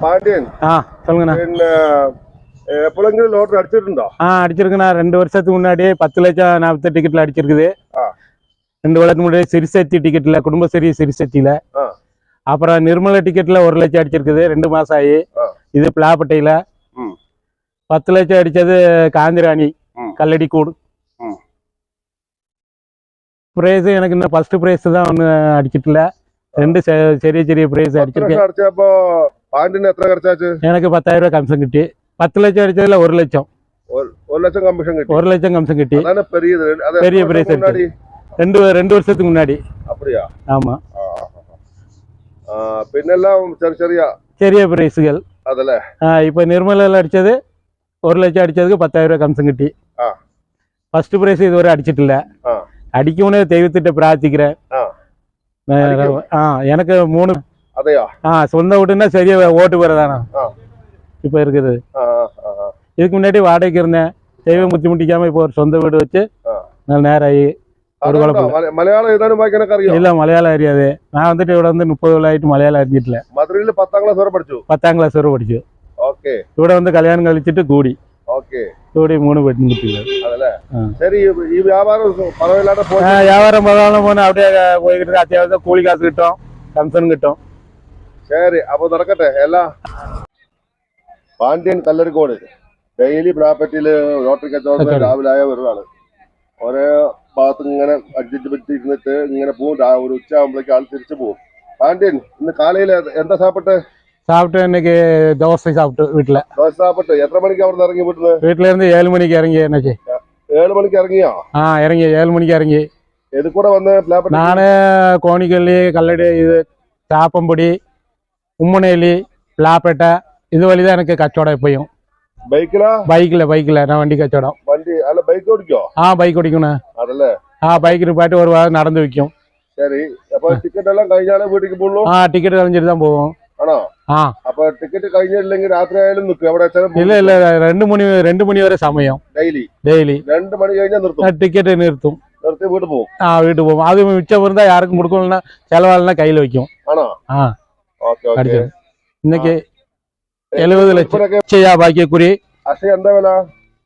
பாண்டியன் சொல்லுங்கண்ணா. எப்பொழுதும் லோட்டரி அடிச்சிருந்தோம்? அடிச்சிருக்குண்ணா. 2 வருஷத்துக்கு முன்னாடி 10 லட்சம் 40 டிக்கெட்ல அடிச்சிருக்குது. 2 வருஷத்துக்கு முன்னாடி சிறுசக்தி டிக்கெட்ல, குடும்பஸ்ரீ சிறுசக்தியில. அப்புறம் நிர்மலா டிக்கெட்ல 1 லட்சம் அடிச்சிருக்குது. 2 மாசம் ஆகி. இது பிளாப்பட்டையில 10 லட்சம் அடிச்சது காந்திராணி கல்லடி கூடு. பிரைஸ் எனக்கு இன்னும் ஃபர்ஸ்ட் பிரைஸ் தான் ஒன்று அடிச்சிட்டுல. 2 பெரிய பிரைஸ் அடிச்சிருக்கேன். எனக்கு 10,000 ரூபாய் கமிஷன் கிட்டி. 10 லட்சம் அடிச்சதுல 1 லட்சம். 1 லட்சம் கமிஷன் கிட்டி. 1 லட்சம் கமிஷன் கிட்டி. பெரிய பிரைஸ் அடிச்சு 2 வருஷத்துக்கு முன்னாடி. அப்படியா? ஆமா. பின்னெல்லாம் பெரிய பிரைஸுகள் அதுல. இப்ப நிர்மலால அடிச்சது 1 லட்சம் அடிச்சதுக்கு 10,000 ரூபாய் கமிஷன் கிட்டி. ஃபர்ஸ்ட் பிரைஸ் இதுவரை அடிச்சிட்டு அடிக்கணும்னு தெய்வத்திட்ட பிரார்த்திக்கிறேன். எனக்கு 3 சொந்த வீட்டுன்னா சரியா ஓட்டு போறதானா இப்ப இருக்குது. இதுக்கு முன்னாடி வாடகைக்கு இருந்தேன். தெய்வம் முத்தி முட்டிக்காம இப்போ ஒரு சொந்த வீடு வச்சு நல்ல நேரம் ஆகி ஒரு குழப்பம். மலையாளம் இல்ல மலையாளம் அறியாது. நான் வந்துட்டு இவ்வளவு வந்து 30 ஆயிட்டு மலையாளம் அறிஞ்சிட்டல. மதுரையில 10ஆம் கிளாஸ் வரை படிச்சு. 10ஆம் கிளாஸ் வரை படிச்சு. இவட வந்து கல்யாணம் கழிச்சிட்டு கூடி 3 பெட்டு முட்டில. சரி, வியாபாரம் வியாபாரம் போன அப்படியே போய்கிட்டு அத்தியாவசியம் கூலி காசு கிட்டோம், கமிஷன் கிட்டோம். சரி, அப்போ நடக்கട്ടെ. എല്ലാം പാണ്ഡ്യൻ കല്ലറിക്കോട് ഡെയിലി പ്രോപ്പർട്ടിയിൽ ലോട്ടറി കച്ചവടം രാവിലെ ആയ വരുവാണ്. ഓരോ ഭാഗത്ത് ഇങ്ങനെ അഡ്ജസ്റ്റ് പറ്റിയിരുന്നിട്ട് ഇങ്ങനെ പോകും. ഒരു ഉച്ച ആകുമ്പോഴേക്ക് ആൾ തിരിച്ചു പോകും. പാണ്ഡ്യൻ ഇന്ന് കാലയിൽ എന്താ സാപ്പിട്ട്? இன்னைக்கு தோசை சாப்பிட்டு வீட்டுல. தோசை சாப்பிட்டு எத்தனை மணிக்கு അവിടെ இறங்கி வீட்டுல இருந்து 7 மணிக்கு இறங்கி. என்னாச்சு? 7 மணிக்கு இறங்கியா? இறங்கி 7 மணிக்கு இறங்கி. எது கூட வந்து நானு கோணிக்கல்லி, கல்லடி, இது சாப்பம்பொடி, உம்மனேலி, பிளாப்பேட்டை இது வழிதான் எனக்கு கச்சவடம் எப்பயும். பைக்ல நான் வண்டி கச்சவடம். வண்டி அல்ல, பைக் ஓடிக்கோ? பைக் ஓடிக்கணும். அதல்ல பைக் பாட்டு ஒரு வாரம் நடந்து விற்கும். சரி, அப்ப டிக்கெட் எல்லாம் കഴിഞ്ഞാലേ വീട്ടിലേക്ക് പോകുള്ളൂ? டிக்கெட் கழிஞ்சிட்டு தான் போவோம். ആണോ? അപ്പൊ ടിക്കറ്റ് കഴിഞ്ഞില്ലെങ്കിൽ രാത്രി ആയാലും നിൽക്കും അവിടെ? ഇല്ല 2 മണി വരെ സമയം. ഡെയിലി 2 മണി കഴിഞ്ഞാൽ നിർത്തും. ടിക്കറ്റ് നിർത്തും. നിർത്തി വീട്ടിൽ പോകും. വീട്ടിൽ പോകും. അത് മിച്ചം இருந்தா யாருக்கும் கொடுக்கணும்னா செலவாளனா கையில வைக்கும். ആണോ? ഓക്കേ. இன்னைக்கு 70 ലക്ഷം ഭാഗ്യക്കുറി. അക്ഷയ എന്താ വില?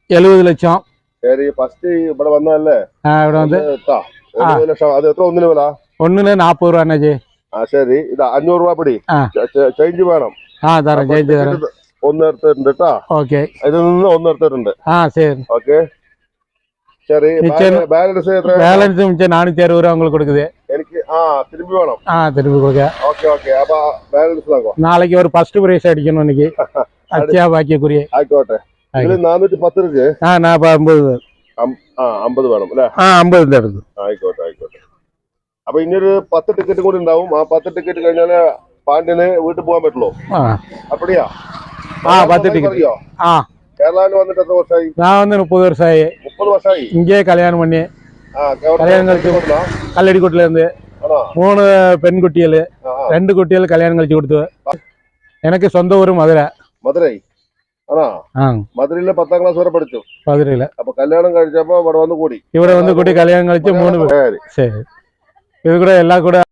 70 ലക്ഷം. ശരി, ഫസ്റ്റ് ഇവിടെ വന്നതല്ലേ? ഇവിടെ വന്ന് 70 ലക്ഷം. അത് എത്ര ഒന്നിന് വില? ഒന്നിന് 40 രൂപ അണ്ണാജി. ശരി, ഇത് 500 രൂപ പിടി. ചേഞ്ച് വേണം. ചേഞ്ച് തരാം. ഒന്ന് എടുത്തിട്ടുണ്ട് കേട്ടോ. ഓക്കെ. ഇതിൽ നിന്ന് ഒന്ന് എടുത്തിട്ടുണ്ട്. ശരി. ഓക്കെ. சரி, பேலன்ஸ் எത്ര? பேலன்ஸ் மிச்சம் 460 ரூபா உங்களுக்கு கொடுக்குது. எனக்கு திருப்பி வேணும். திருப்பி கொடுக்க. ஓகே. அப்ப பேலன்ஸ் தாங்க. நாளைக்கு ஒரு ஃபர்ஸ்ட் பிரைஸ் அடிக்கணும் இன்னைக்கு. அச்சா பாக்கியக்குரிய. ஆயிக்கோട്ടെ. ഇതിൽ 410 இருக்கு. நான் 50. 50 വേണം അല്ലേ? 50 എടുത്തു. ആയിക്കോട്ടെ. അപ്പൊ ഇനിയൊരു 10 ടിക്കറ്റ് കൂടി ഉണ്ടാവും. ആ 10 ടിക്കറ്റ് കഴിഞ്ഞാല് പാണ്ഡ്യന് വീട്ടിൽ പോകാൻ പറ്റുള്ളൂ. அப்படியா? 10 ടിക്കറ്റ്. കേരളത്തിൽ വന്നിട്ട് എത്ര വർഷമായി? ഞാൻ വന്ന് 30 വർഷമായി. 30 വർഷമായി. ഇங்கே கல்யாணம் பண்ணி கல்யாணம் கழிச்சு கல்லடிக்கோட்டில இருந்து 3 பெண் குட்டிகள், 2 குட்டிகள் கல்யாணம் கழிச்சு கொடுத்து. எனக்கு சொந்த ஊர் மதுரை. മധുരയില് 10ആം ക്ലാസ് വരെ പഠിച്ചു. മധുരയില്. അപ്പൊ കല്യാണം കഴിച്ചപ്പോ ഇവിടെ വന്ന് കൂടി കല്യാണം കഴിച്ച് 3 പേര്. ശരി, ഇത് കൂടെ എല്ലാം കൂടെ